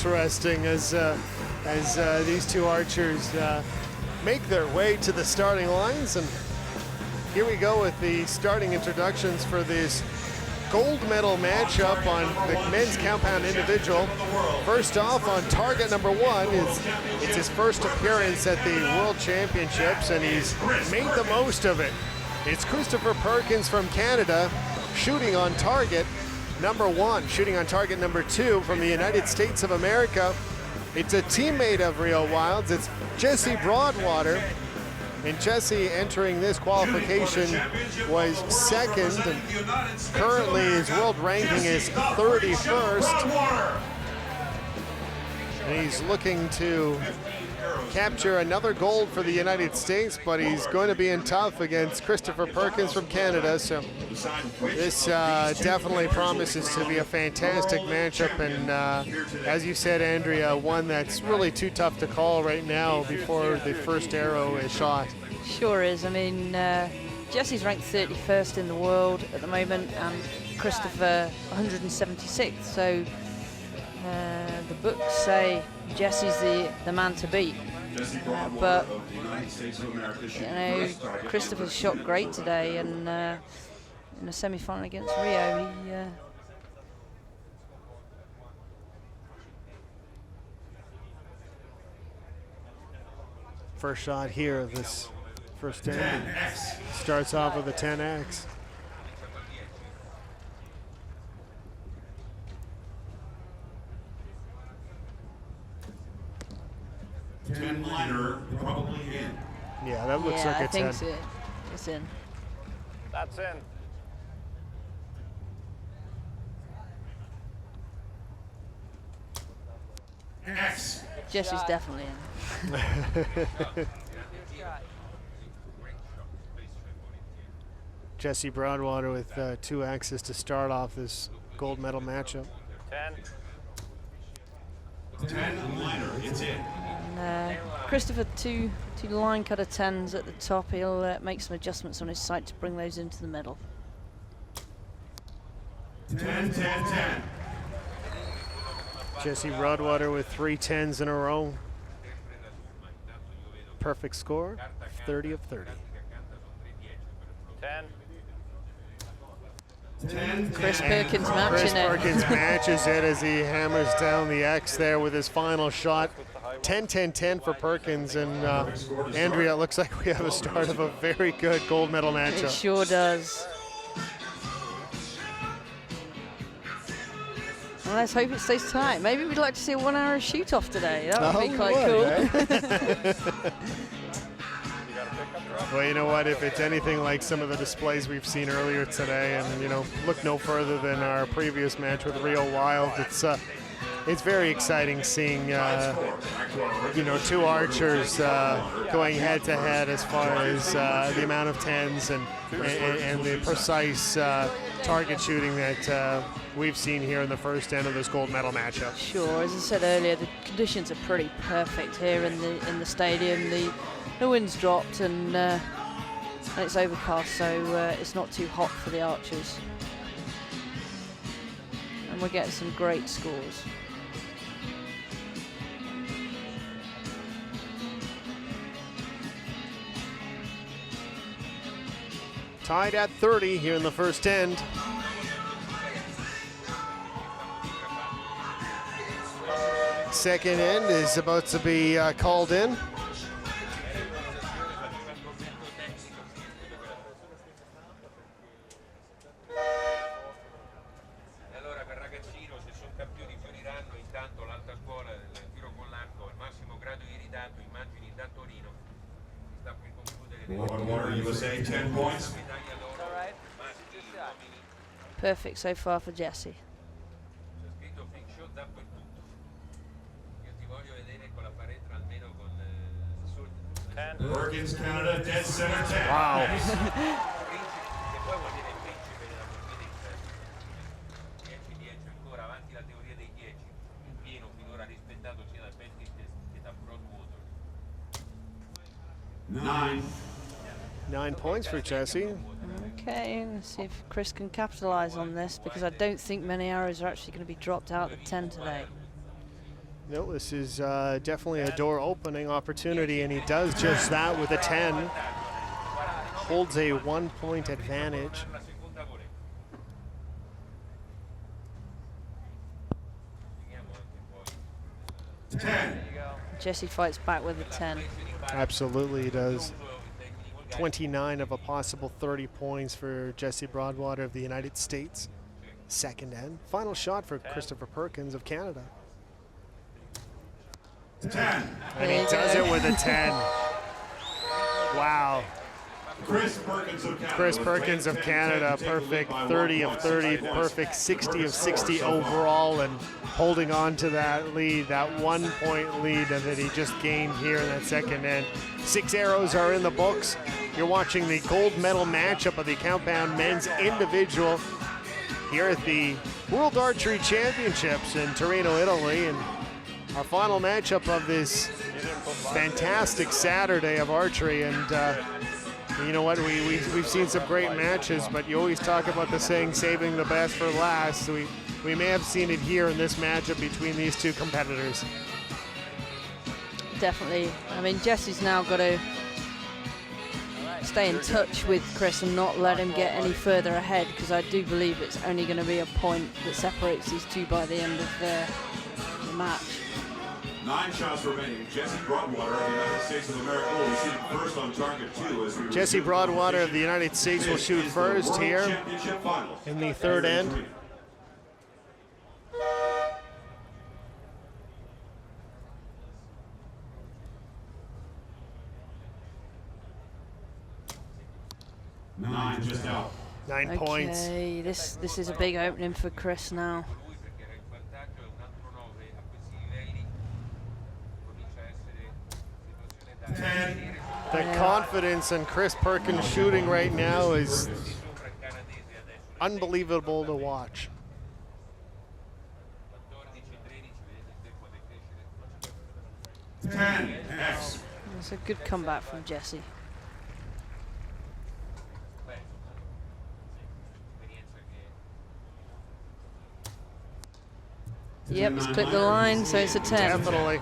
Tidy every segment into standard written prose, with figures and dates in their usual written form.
interesting as these two archers make their way to the starting lines. And here we go with the starting introductions for this gold medal matchup on the men's compound individual. First off, on target number one, it's his first appearance at the World Championships, and he's made the most of it. It's Christopher Perkins from Canada, shooting on target number one. Shooting on target number two from the United States of America, it's a teammate of Rio Wilds. It's Jesse Broadwater. And Jesse, entering this qualification, was second, and currently his world ranking is 31st. And he's looking to capture another gold for the United States, but he's going to be in tough against Christopher Perkins from Canada. So this definitely promises to be a fantastic matchup, and as you said, Andrea, one that's really too tough to call right now before the first arrow is shot. Sure is. I mean, Jesse's ranked 31st in the world at the moment, and Christopher 176th. So the books say Jesse's the man to beat. But you know, Christopher's shot great today, and in the semi-final against Rio, he first shot here of this first end starts off with a 10x. Liner probably in. Yeah, that looks like a 10. I think it's in. That's in. X. Jesse's definitely in. Jesse Broadwater with 2 X's to start off this gold medal matchup. 10 liner, it's in. And Christopher, two line cutter 10s at the top. He'll make some adjustments on his sight to bring those into the middle. 10, 10, 10. Jesse Broadwater with 3 10s in a row. Perfect score, 30 of 30. 10. 10, Chris Perkins matching Chris it. Perkins matches it as he hammers down the X there with his final shot. 10, 10, 10 for Perkins, and Andrea, it looks like we have a start of a very good gold medal matchup. It sure does. Well, let's hope it stays tight. Maybe we'd like to see a 1 arrow shoot off today. That would be quite cool. Right? Well, you know what, if it's anything like some of the displays we've seen earlier today, and, you know, look no further than our previous match with Rio Wild, it's very exciting seeing, you know, 2 archers going head-to-head as far as the amount of 10s and the precise target shooting that we've seen here in the first end of this gold medal matchup. Sure, as I said earlier, the conditions are pretty perfect here in the stadium. The wind's dropped, and it's overcast, so it's not too hot for the archers. And we're getting some great scores. Tied at 30 here in the first end. Second end is about to be called in. World USA, 10 points. Perfect so far for Jesse. Perkins, Canada, dead center 10. Wow. Nine. 9 points for Jesse. Okay, let's see if Chris can capitalize on this, because I don't think many arrows are actually going to be dropped out at 10 today. No, this is definitely a door-opening opportunity, and he does just that with a 10. Holds a 1-point advantage. Jesse fights back with a 10. Absolutely he does. 29 of a possible 30 points for Jesse Broadwater of the United States. Second end. Final shot for Christopher Perkins of Canada. 10. And he does it with a 10. Wow. Chris Perkins of Canada. Chris Perkins of Canada, perfect 30 of 30, perfect 60 of 60 overall, and holding on to that lead, that 1-point lead that he just gained here in that second end. 6 arrows are in the books. You're watching the gold medal matchup of the compound men's individual here at the World Archery Championships in Turin, Italy, and our final matchup of this fantastic Saturday of archery. And you know what, we've seen some great matches, but you always talk about the saying, saving the best for last. So we may have seen it here in this matchup between these two competitors. Definitely. I mean, Jesse's now got to stay in touch with Chris and not let him get any further ahead, because I do believe it's only going to be a point that separates these two by the end of the match. 9 shots remaining. Jesse Broadwater of the United States of America will shoot first on target 2 as we Jesse Broadwater of the United States will shoot first here in the third end. Nine just out. 9 points. Okay, this is a big opening for Chris now. The confidence in Chris Perkins shooting right now is unbelievable to watch. X. It's a good comeback from Jesse. Yep, it's clipped the line, so it's a 10. Definitely.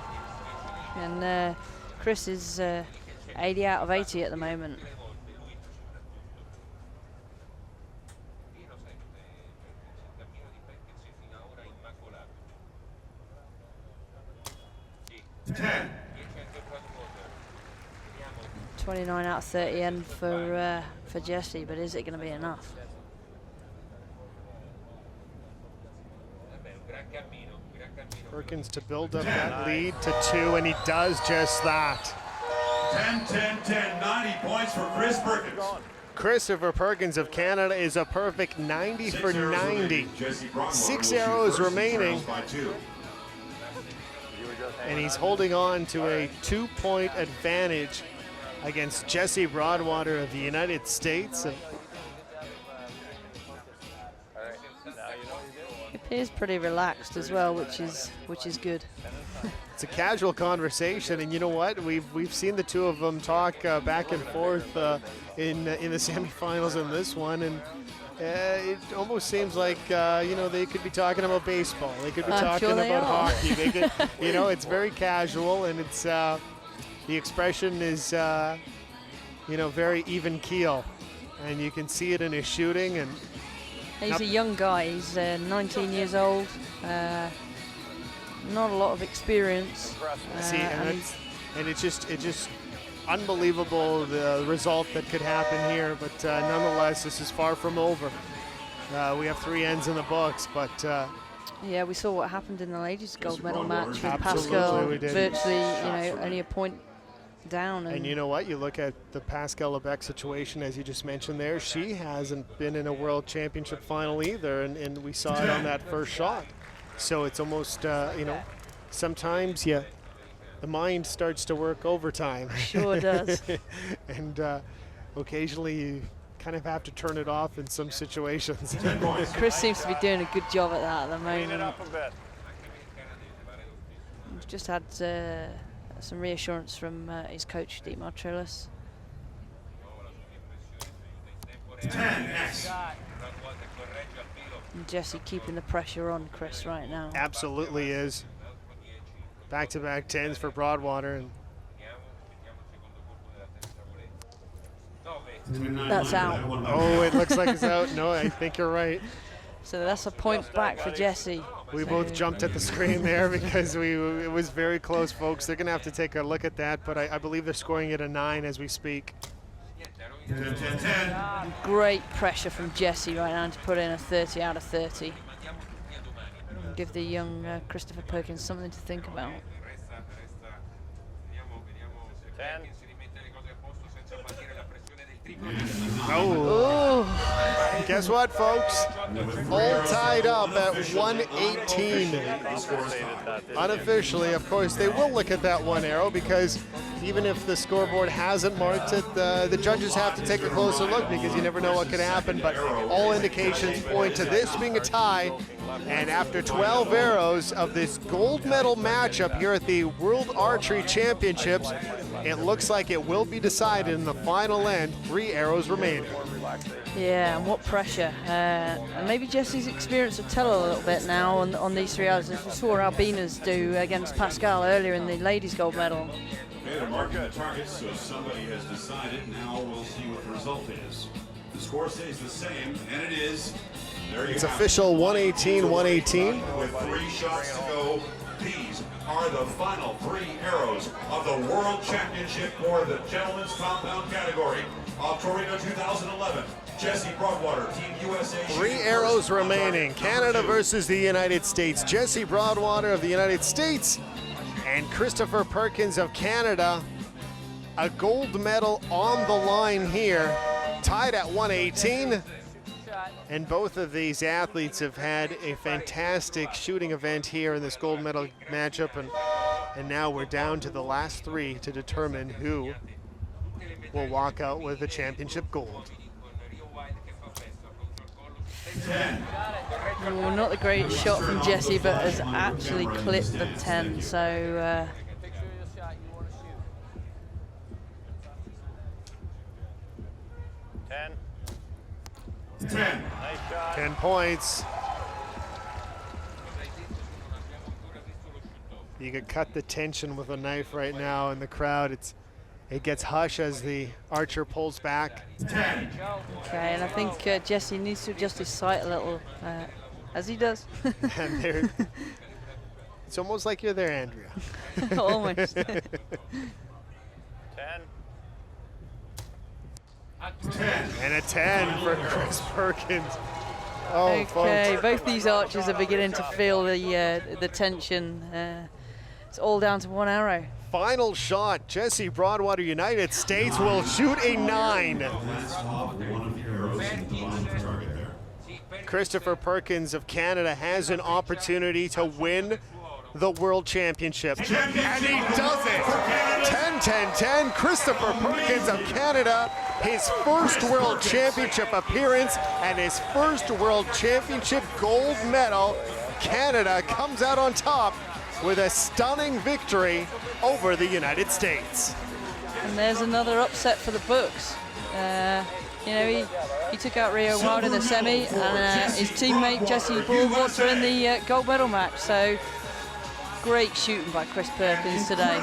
And Chris is 80 out of 80 at the moment. Ten. 29 out of 30 end for Jesse, but is it going to be enough? Perkins to build up that lead to 2, and he does just that. 10, 10, 10. 90 points for Chris Perkins. Christopher Perkins of Canada is a perfect 90 for 90. 6 arrows remaining. And he's holding on to a 2-point advantage against Jesse Broadwater of the United States. He appears pretty relaxed as well, which is good. It's a casual conversation, and you know what? We've seen the two of them talk back and forth in the semifinals in this one, and it almost seems like they could be talking about baseball. They could be talking about hockey. They could, it's very casual, and it's the expression is very even keel, and you can see it in his shooting. And he's a young guy. He's 19 years old. Not a lot of experience. And it's just unbelievable the result that could happen here. But nonetheless, this is far from over. We have 3 ends in the books, but yeah, we saw what happened in the ladies' gold medal match with Absolutely, Pascal. we did. Virtually, only a point down. And you know what? You look at the Pascal Lebec situation, as you just mentioned there. She hasn't been in a World Championship final either, and we saw it on that first shot. So it's almost, sometimes the mind starts to work overtime. Sure does. And occasionally you kind of have to turn it off in some situations. Chris seems to be doing a good job at that at the moment. Clean it up a bit. We've just had some reassurance from his coach, Dietmar Trillis. 10X. And Jesse keeping the pressure on Chris right now. Absolutely is. Back-to-back 10s for Broadwater. And That's out. oh, it looks like it's out. No, I think you're right. So that's a point back for Jesse. We both jumped at the screen there because it was very close, folks. They're going to have to take a look at that, but I believe they're scoring it a 9 as we speak. 10-10. Great pressure from Jesse right now to put in a 30 out of 30. Give the young Christopher Perkins something to think about. 10. Oh. Guess what, folks? All tied up at 118. Unofficially, of course, they will look at that one arrow because even if the scoreboard hasn't marked it, the judges have to take a closer look because you never know what could happen. But all indications point to this being a tie. And after 12 arrows of this gold medal matchup here at the World Archery Championships, it looks like it will be decided in the final end. 3 arrows remaining. Yeah, and what pressure. And maybe Jesse's experience will tell a little bit now on these 3 arrows, as we saw Albina's do against Pascal earlier in the ladies' gold medal. Okay, they're marking the targets, so somebody has decided. Now we'll see what the result is. The score stays the same, and it is. There you It's have official 118-118. With 3 shots to go, these are the final 3 arrows of the World Championship for the gentlemen's compound category of Turin 2011. Jesse Broadwater, Team USA. 3 arrows remaining. Canada versus the United States. Jesse Broadwater of the United States and Christopher Perkins of Canada. A gold medal on the line here, tied at 118. And both of these athletes have had a fantastic shooting event here in this gold medal matchup, and now we're down to the last 3 to determine who will walk out with the championship gold. Well, not the greatest shot from Jesse, but has actually clipped the 10. So 10. 10. Nice shot. 10 points. You could cut the tension with a knife right now in the crowd. It gets hush as the archer pulls back. 10. okay, and I think Jesse needs to adjust his sight a little, as he does. And it's almost like you're there, Andrea. Almost. 10. 10. And a 10 for Chris Perkins. Oh, Okay, folks. both these archers are beginning to feel the tension. It's all down to 1 arrow. Final shot. Jesse Broadwater, United States, will shoot a 9. Blast off one of the arrows into the bottom of the target there. Christopher Perkins of Canada has an opportunity to win the World Championship. And he does it. 10-10-10. Christopher Perkins of Canada, his first World Championship appearance and his first World Championship gold medal. Canada comes out on top with a stunning victory over the United States. And there's another upset for the books. You know, he took out Rio Wild in the semi, and his teammate Jesse Broadwater in the gold medal match. So great shooting by Chris Perkins today.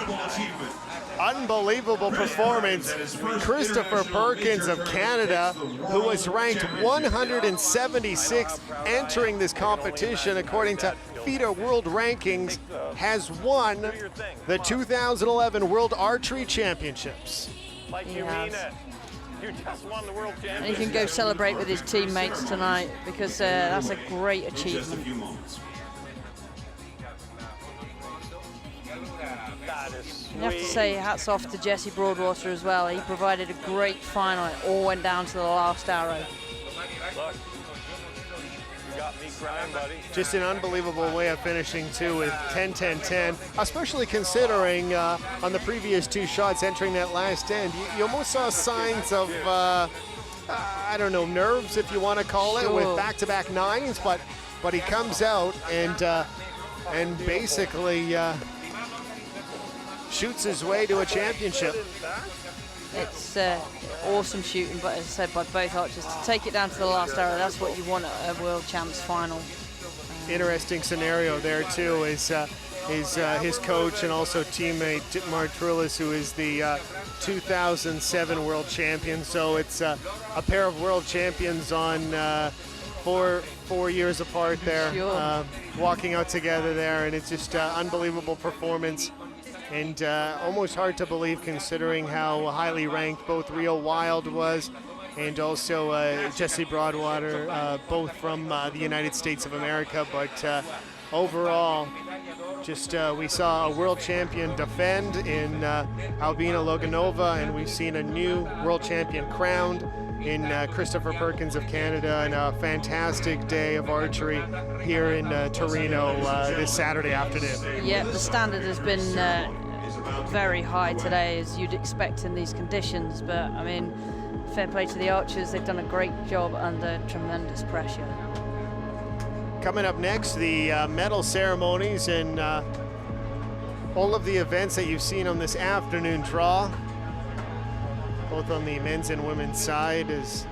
Unbelievable performance. Christopher Perkins of Canada, who was ranked 176th entering this competition according to FIDE World Rankings, has won the 2011 World Archery Championships. Like you mean it. You just won the World And he Championship. can go celebrate with his teammates tonight because that's a great Just a achievement. few moments. That is You have to sweet. say hats off to Jesse Broadwater as well. He provided a great final. It all went down to the last arrow. Look, you got me crying, buddy. Just an unbelievable way of finishing too with 10-10-10, especially considering on the previous 2 shots entering that last end, you almost saw signs of, I don't know, nerves if you want to call it, with Sure. back-to-back 9s, but he comes out and basically shoots his way to a championship. It's awesome shooting, but as I said, by both archers. To take it down to the last arrow, that's what you want at a World Champs final. Interesting scenario there too is his coach and also teammate Dietmar Trulis, who is the 2007 world champion. So it's a pair of world champions on 4 years apart there, Sure. walking out together there, and it's just unbelievable performance. And almost hard to believe considering how highly ranked both Rio Wild was and also Jesse Broadwater, both from the United States of America. But overall, just we saw a world champion defend in Albina Loganova, and we've seen a new world champion crowned in Christopher Perkins of Canada, and a fantastic day of archery here in Torino this Saturday afternoon. Yeah, the standard has been very high today, as you'd expect in these conditions, but I mean, fair play to the archers. They've done a great job under tremendous pressure. Coming up next, the medal ceremonies and all of the events that you've seen on this afternoon draw, both on the men's and women's side, as